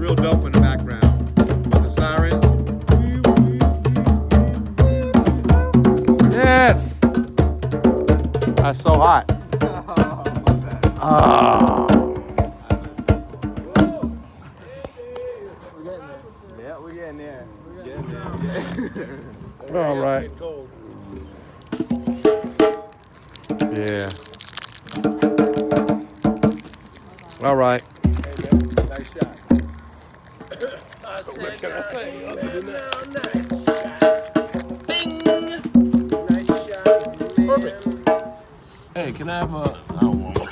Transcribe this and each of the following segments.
real dope in the background. With the sirens. Yes! That's so hot. Oh. Yeah, we're getting there. All right. Yeah. All right. Nice shot. What can I say? Perfect. Hey, can I have a? I don't want one.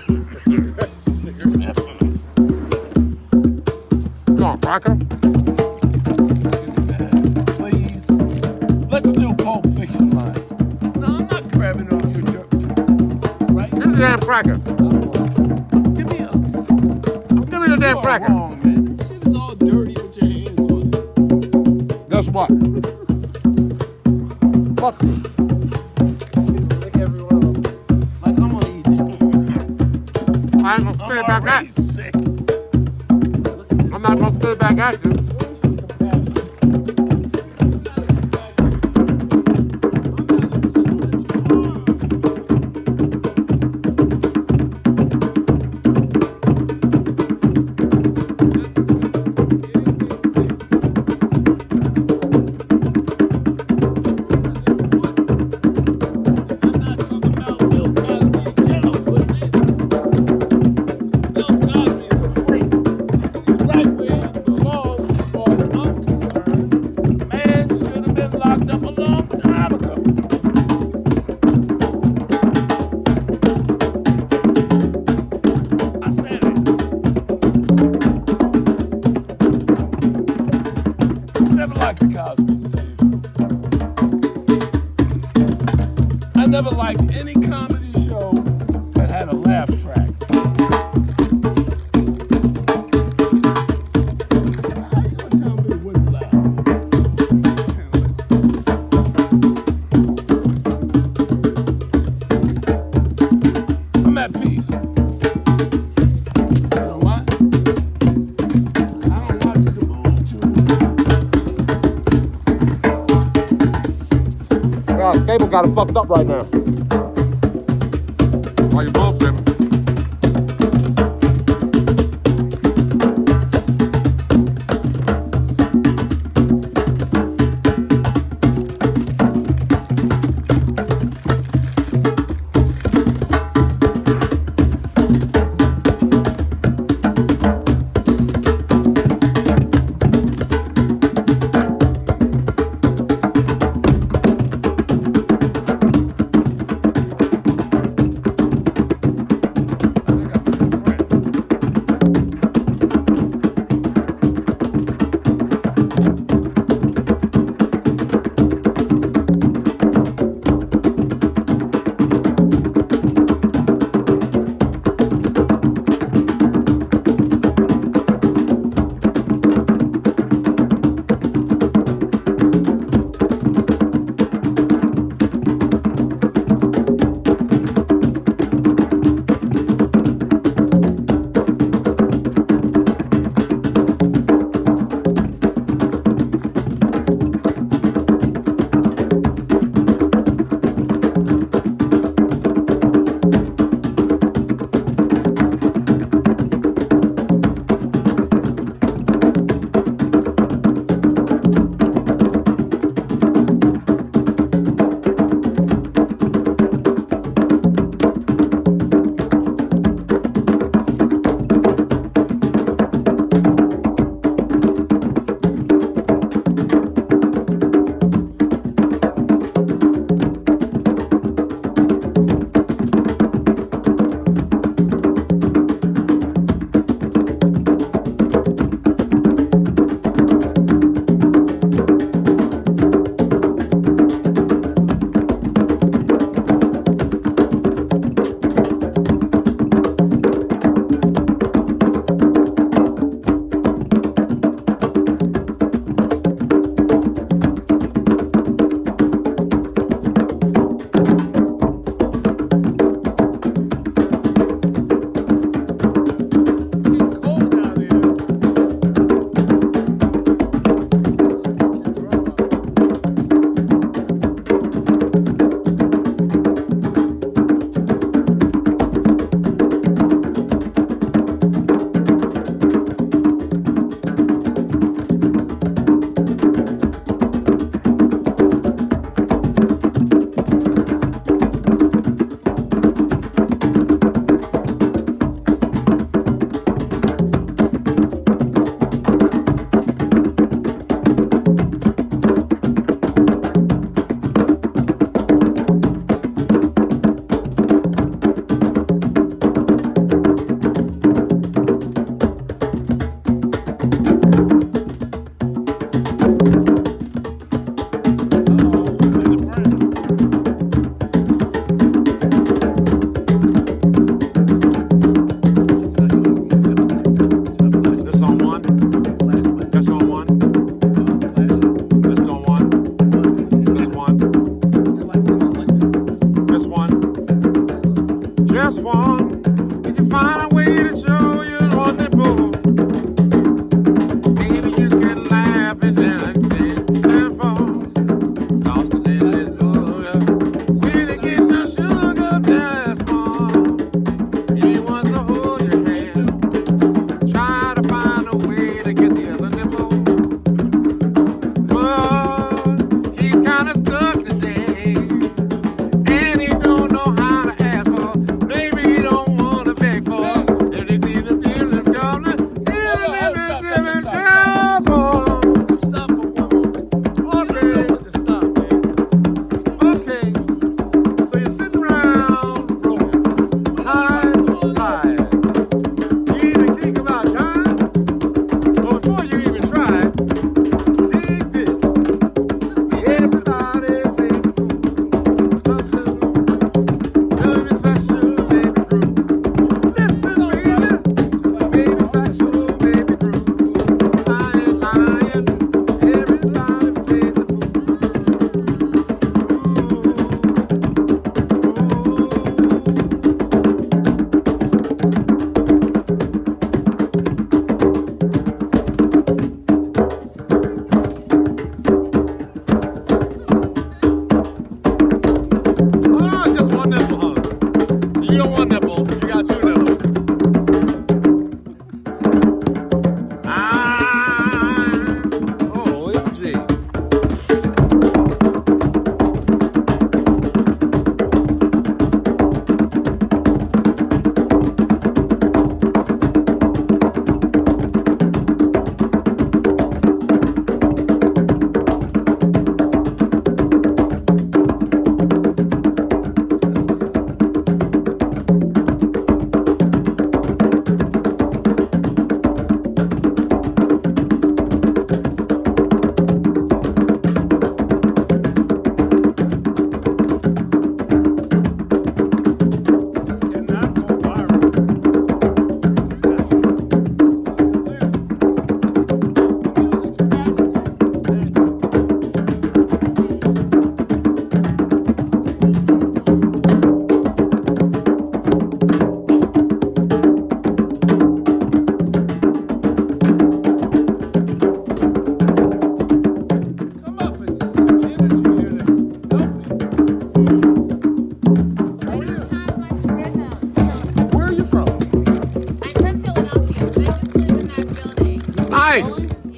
You want a cracker? Please. Let's do Pulp Fiction lines. No, I'm not grabbing off your jerk. Right? Give me the damn cracker. Give me a. Give me the damn cracker. Wrong, man. This shit is all dirty with your hands on it. Guess what? Fuck you. Lick every one of them. Like I'm gonna eat it. I ain't gonna spit it back at already you. sick. I'm not gonna spit it back at you. I never liked any comedy show that had a laugh track. How you gonna tell me it wasn't loud? I'm at peace. You know what? I don't watch the movie too. God, cable got it fucked up right now. Why you bullshitting?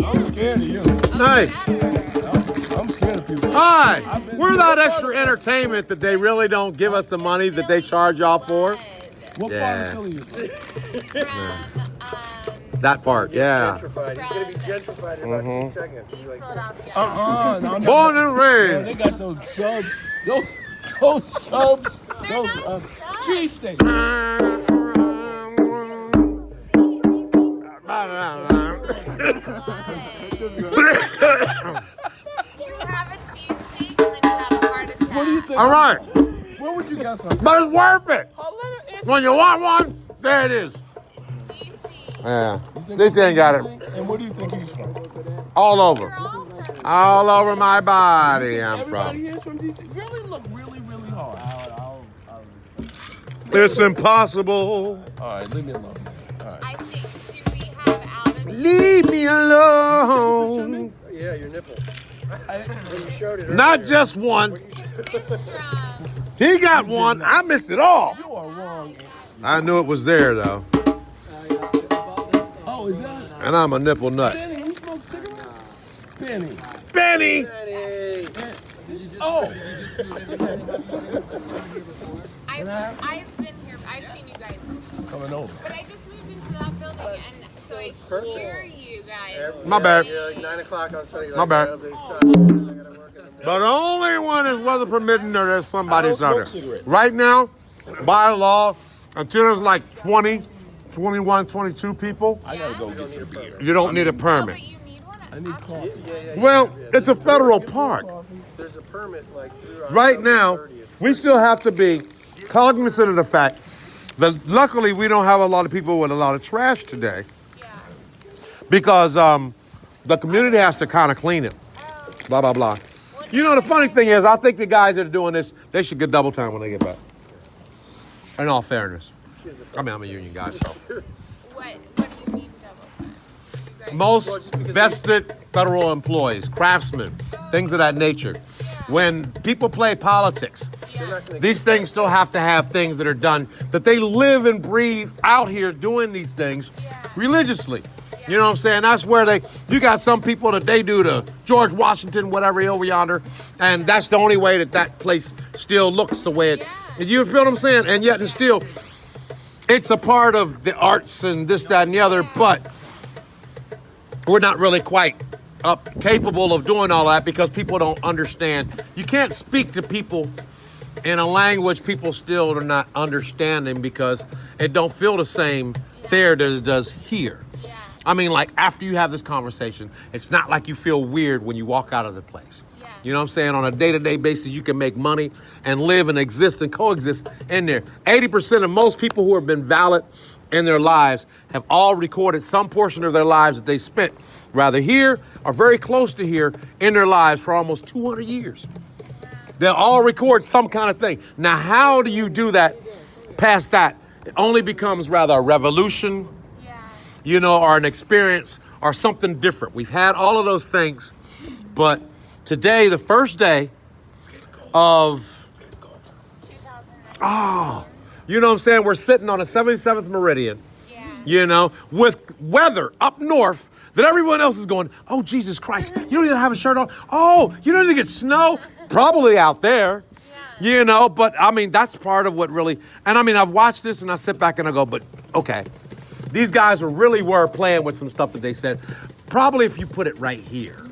I'm scared of you. Nice. I'm scared of people. Hi. We're that extra entertainment that they really don't give us the money that they charge y'all for. What part of Philly is it? That part, yeah. Gentrified. He's gonna be gentrified in about 2 seconds. He's like, No. Born and Yeah, raised. they got those subs. Those subs. Those cheesesteaks. You have a cheesesteak and then you have a heart attack. What do you think? All right, Where would you get some? but it's worth it. Oh, let her answer. When you want one, there it is. DC. Yeah, You think this he's ain't got from it. DC? And where do you think he's from? All They're over. all from All over my body, I'm Everybody from. here is from DC. Really look really hard. It's impossible. All right, leave me alone. Man. All right. I think, do we have out of Leave me alone. yeah, your nipple. When you showed it. Not earlier. just one. this from? He got one. I missed it all. You are wrong. I knew it was there though, Oh, is that and I'm a nipple nut. Benny? You smoke cigarettes? Benny. Benny. Hey. Oh. I've been here. I've seen you guys, Coming over. but I just moved into that building, and so I hear you guys. My bad. Yeah, like 9 o'clock on Sunday. My bad. They stop. I gotta work in the morning. But only when it's weather permitting or there's somebody I out don't there. smoke cigarettes. Right now, by law, until there's like 20, 21, 22 people, I gotta go get some beer. you don't need a Oh, permit. but you need one. I need coffee. Well, it's a federal park. There's a permit like through Right October now, 30th. we still have to be cognizant of the fact that luckily we don't have a lot of people with a lot of trash today Yeah. because the community has to kind of clean it. Blah, blah, blah. You know, the funny thing is, I think the guys that are doing this, they should get double time when they get back. In all fairness. I mean, I'm a union guy, so. What do you mean double time? You guys- Most vested federal employees, craftsmen, things of that nature. When people play politics, these things still have to have things that are done, that they live and breathe out here doing these things religiously. You know what I'm saying? That's where you got some people that they do the George Washington, whatever, over yonder, and that's the only way that place still looks the way it, you feel what I'm saying? And yet and still, it's a part of the arts and this, that, and the other, but we're not really quite capable of doing all that because people don't understand. You can't speak to people in a language people still are not understanding because it don't feel the same there as it does here. I mean, like after you have this conversation, it's not like you feel weird when you walk out of the place. You know what I'm saying? On a day-to-day basis, you can make money and live and exist and coexist in there. 80% of most people who have been valid in their lives have all recorded some portion of their lives that they spent rather here or very close to here in their lives for almost 200 years. They'll all record some kind of thing. Now, how do you do that past that? It only becomes rather a revolution, you know, or an experience or something different. We've had all of those things, but today, the first day of, 2009. you know what I'm saying? We're sitting on a 77th meridian, you know, with weather up north that everyone else is going, oh, Jesus Christ, you don't need to have a shirt on. Oh, you don't need to get snow. Probably out there, you know, but I mean, that's part of what really, and I mean, I've watched this and I sit back and I go, but okay. These guys really were playing with some stuff that they said. Probably if you put it right here,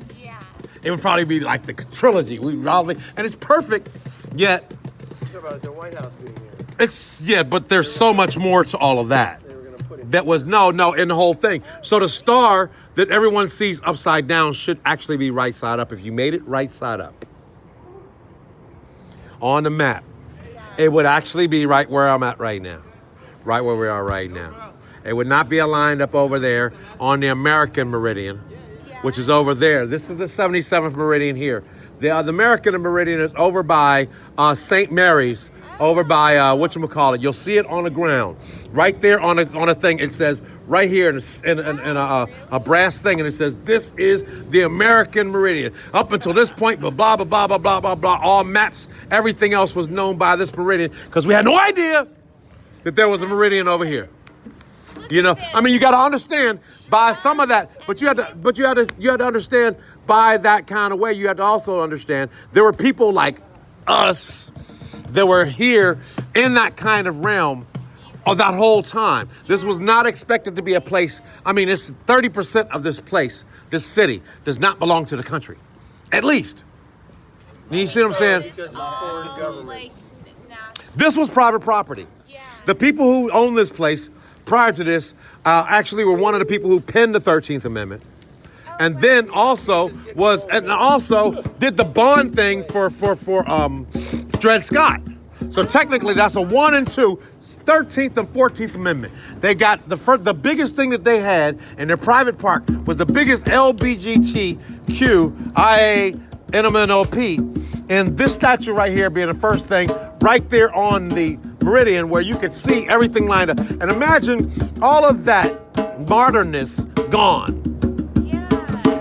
it would probably be like the trilogy. We probably, and it's perfect, yet Talk about the White House being here. it's, but there's so much more to all of that. They were gonna put it. That was, no, in the whole thing. So the star that everyone sees upside down should actually be right side up. If you made it right side up on the map, it would actually be right where I'm at right now. Right where we are right now. It would not be aligned up over there on the American meridian, which is over there. This is the 77th meridian here. The American meridian is over by St. Mary's, over by whatchamacallit. You'll see it on the ground. Right there on a thing, it says right here in a brass thing, and it says, this is the American meridian. Up until this point, blah, blah, blah, blah, blah, blah, blah, all maps, everything else was known by this meridian because we had no idea that there was a meridian over here. You know, I mean, you got to understand by some of that, but you had to understand by that kind of way. You had to also understand there were people like us that were here in that kind of realm of that whole time. This was not expected to be a place. I mean, it's 30% of this place, this city, does not belong to the country, at least. You see what I'm saying? Because of foreign governments. This was private property. Yeah. The people who owned this place prior to this actually were one of the people who penned the 13th Amendment. And then also did the bond thing for Dred Scott. So technically that's a 1 and 2, 13th and 14th Amendment. They got the biggest thing that they had in their private park was the biggest LBGTQIA NMNOP. And this statue right here being the first thing right there on the meridian where you could see everything lined up. And imagine all of that modernness gone. Yeah.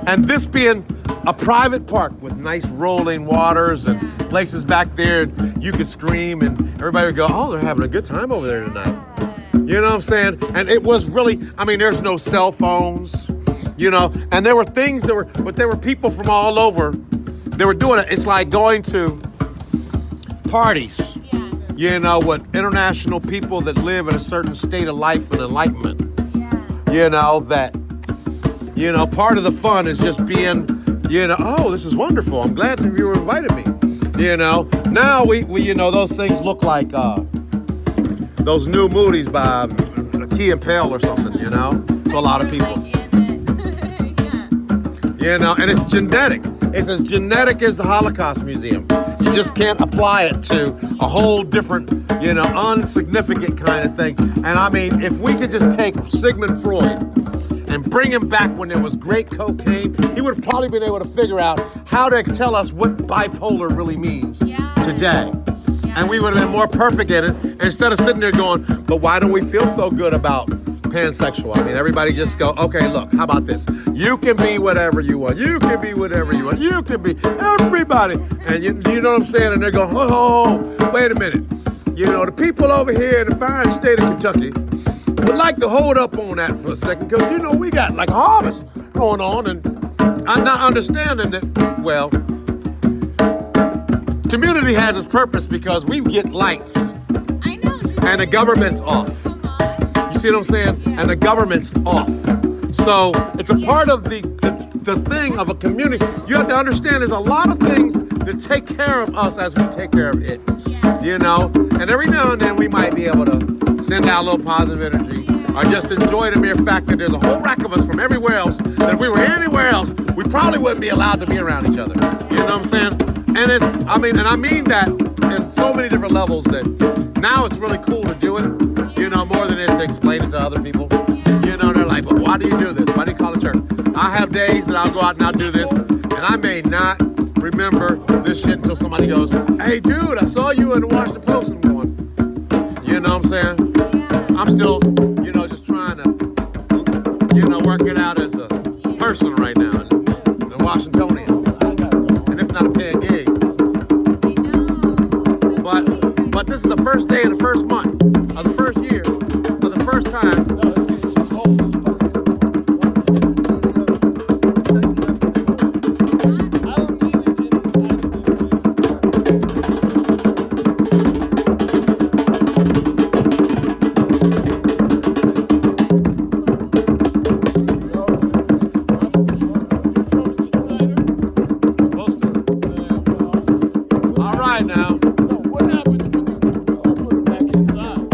And this being a private park with nice rolling waters and places back there, and you could scream and everybody would go, oh, they're having a good time over there tonight. You know what I'm saying? And it was really, I mean, there's no cell phones, you know, and there were things but there were people from all over. They were doing it. It's like going to parties, you know, with international people that live in a certain state of life and enlightenment. You know, that, you know, part of the fun is just being, you know, oh, this is wonderful. I'm glad that you invited me. You know, now we you know, those things look like those new movies by Key and Peele or something, you know, to a lot of people. You know, and it's genetic. It's as genetic as the Holocaust Museum. You just can't apply it to a whole different, you know, insignificant kind of thing. And I mean, if we could just take Sigmund Freud and bring him back when there was great cocaine, he would have probably been able to figure out how to tell us what bipolar really means today. And we would have been more perfect in it. And instead of sitting there going, but why don't we feel so good about pansexual? I mean, everybody just go, okay, look, how about this? You can be whatever you want. You can be whatever you want. You can be everybody. And you know what I'm saying? And they're going, oh, wait a minute. You know, the people over here in the fine state of Kentucky would like to hold up on that for a second because, you know, we got like a harvest going on, and I'm not understanding that, well, community has its purpose because we get lights. I know. And the government's off. You see what I'm saying? And the government's off. So it's a part of the thing of a community. You have to understand there's a lot of things that take care of us as we take care of it. You know? And every now and then we might be able to send out a little positive energy or just enjoy the mere fact that there's a whole rack of us from everywhere else, that if we were anywhere else, we probably wouldn't be allowed to be around each other. You know what I'm saying? And I mean that in so many different levels that now it's really cool to do it, you know, more than it is to explain it to other people. You know, they're like, but why do you do this? Why do you call it church? I have days that I'll go out and I'll do this, and I may not remember this shit until somebody goes, hey, dude, I saw you in the Washington Post. I'm going, you know what I'm saying? I'm still, you know, just trying to, you know, work it out as a person right now, a Washingtonian. And it's not a paying gig. But this is the first day of the first month of the first year, for the first time. All right now. What happens when you put it back inside?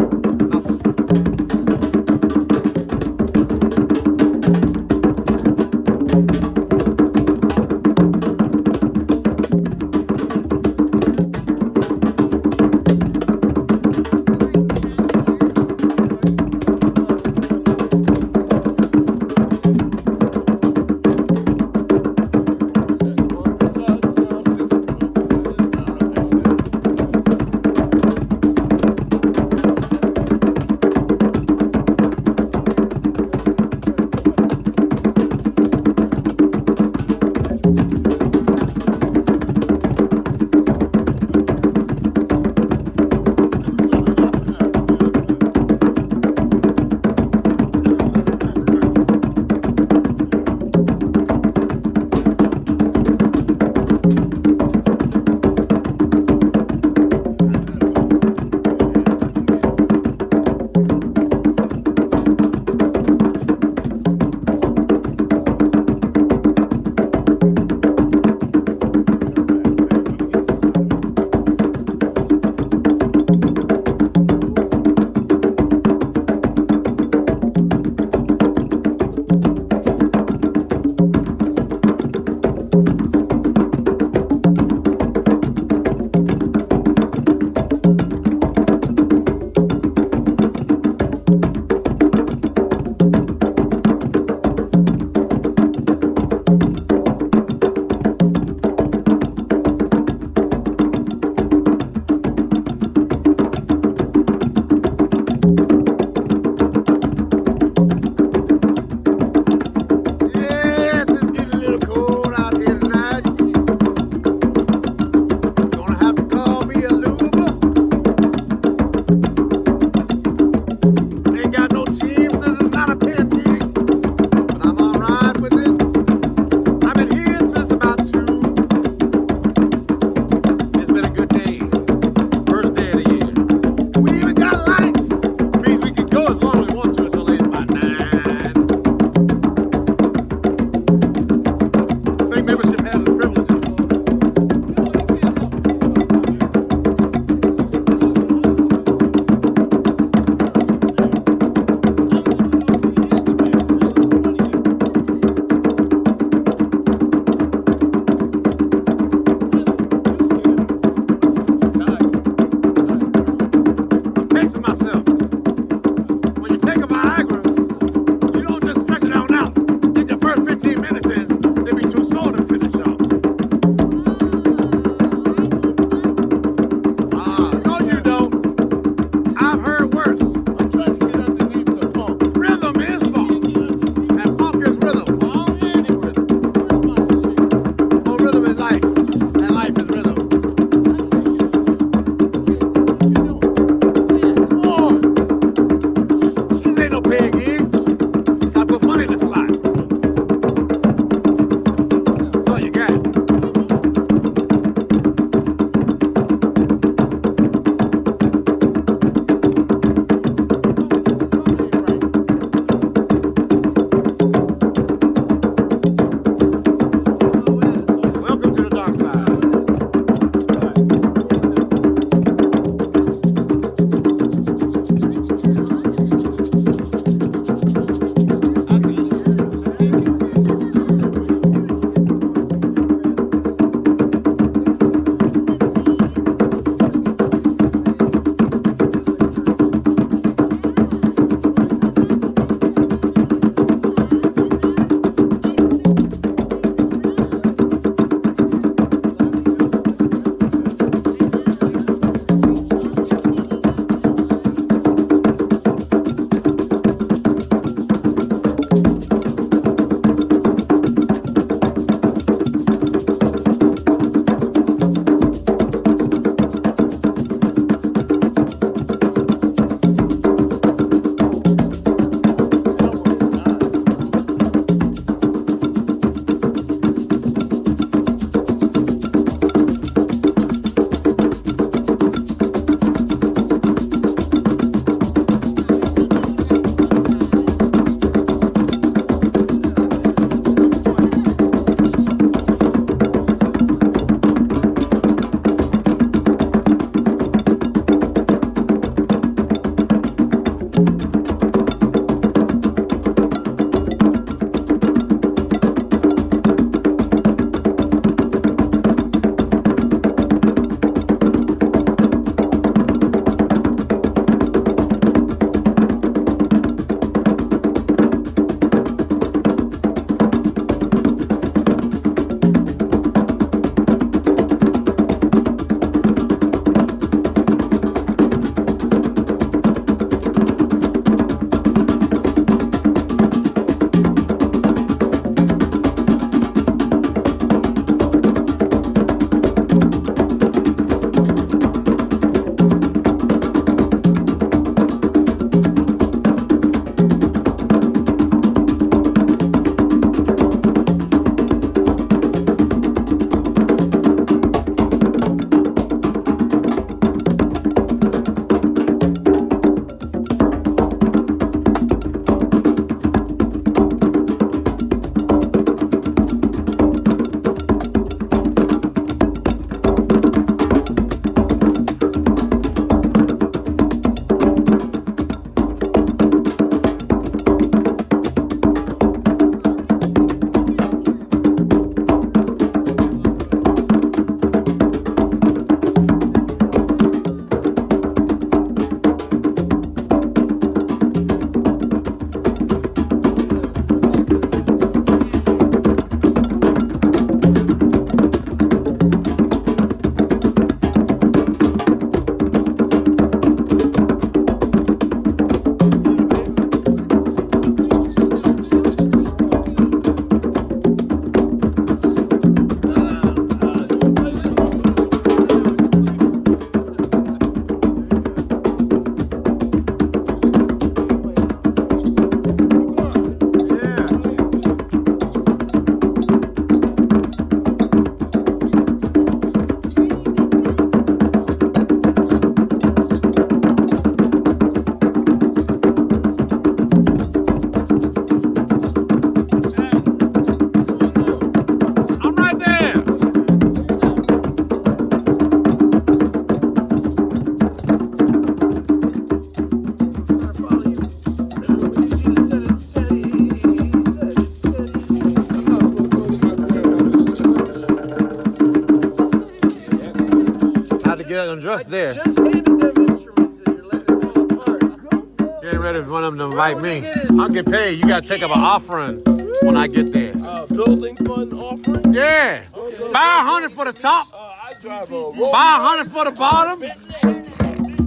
unjust there. Just handed them instruments and you're letting it fall apart. Getting ready for one of them to invite me. I'll get paid. You gotta take up an offering when I get there. Building fund offering? Yeah. 500 for the top. I drive a roll. 500 for the bottom.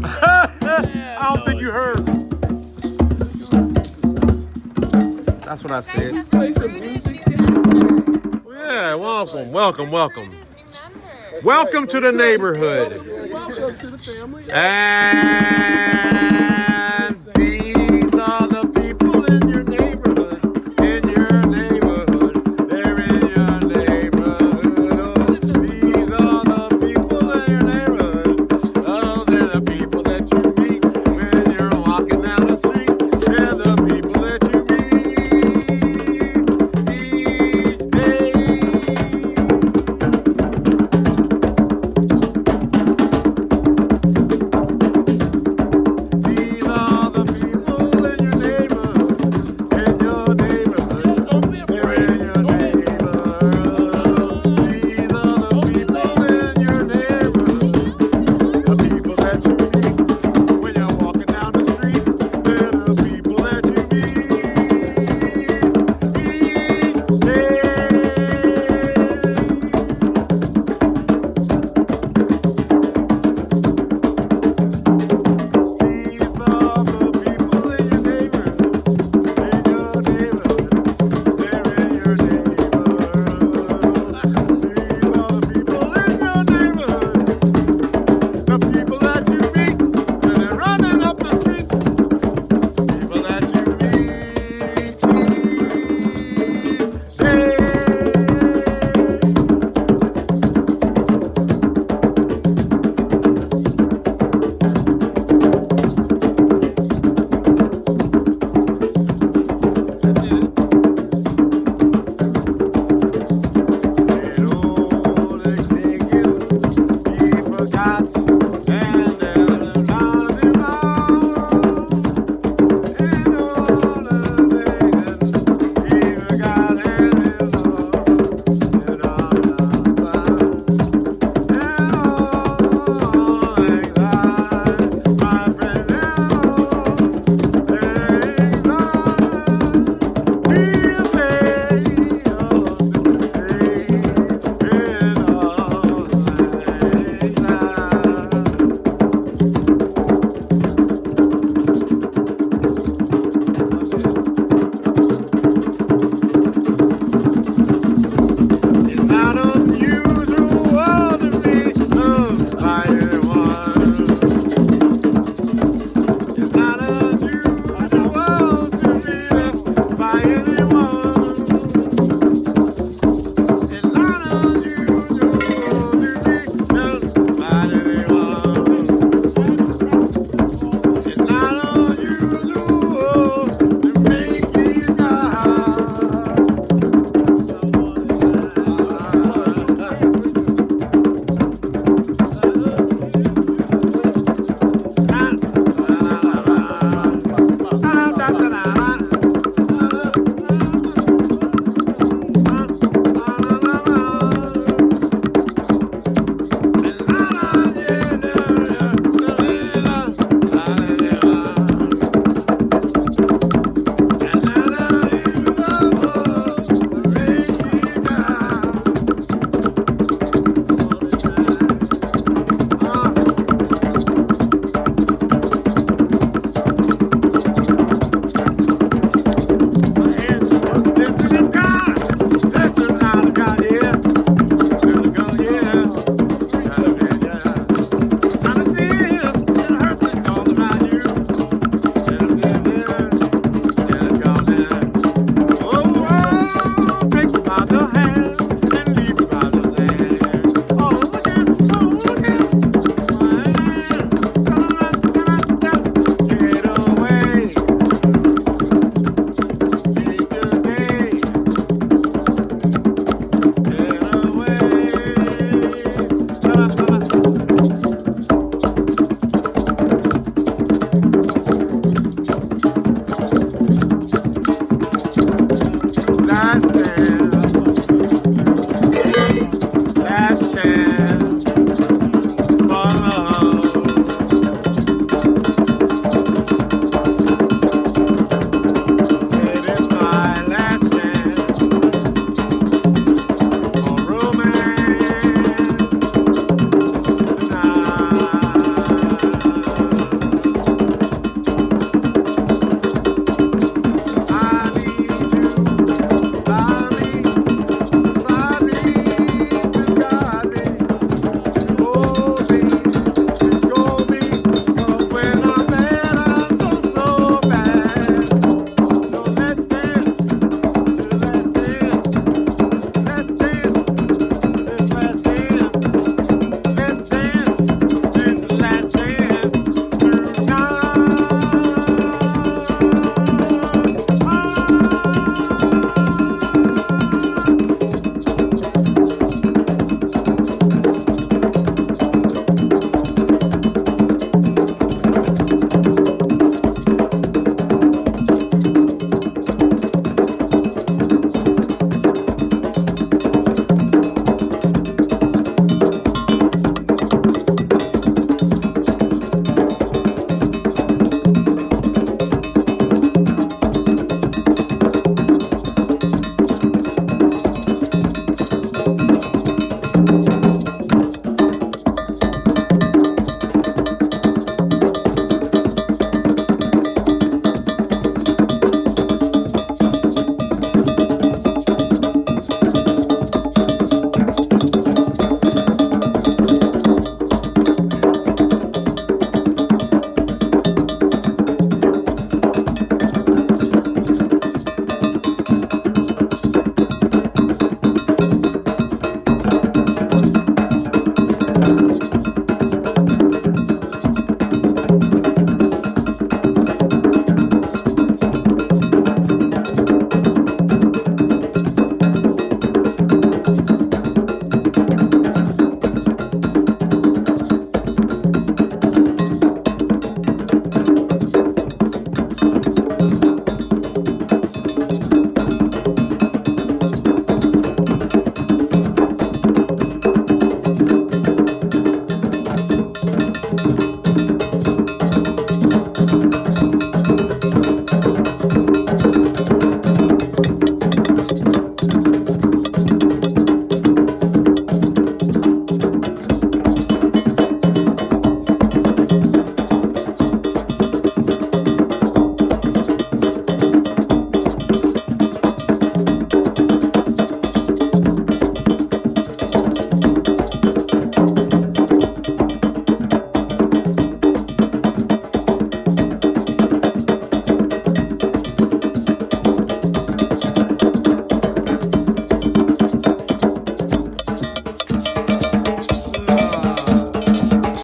I don't think you heard me. That's what I said. Play some music. Yeah, welcome, welcome, welcome. Welcome to the neighborhood. Welcome to the family. And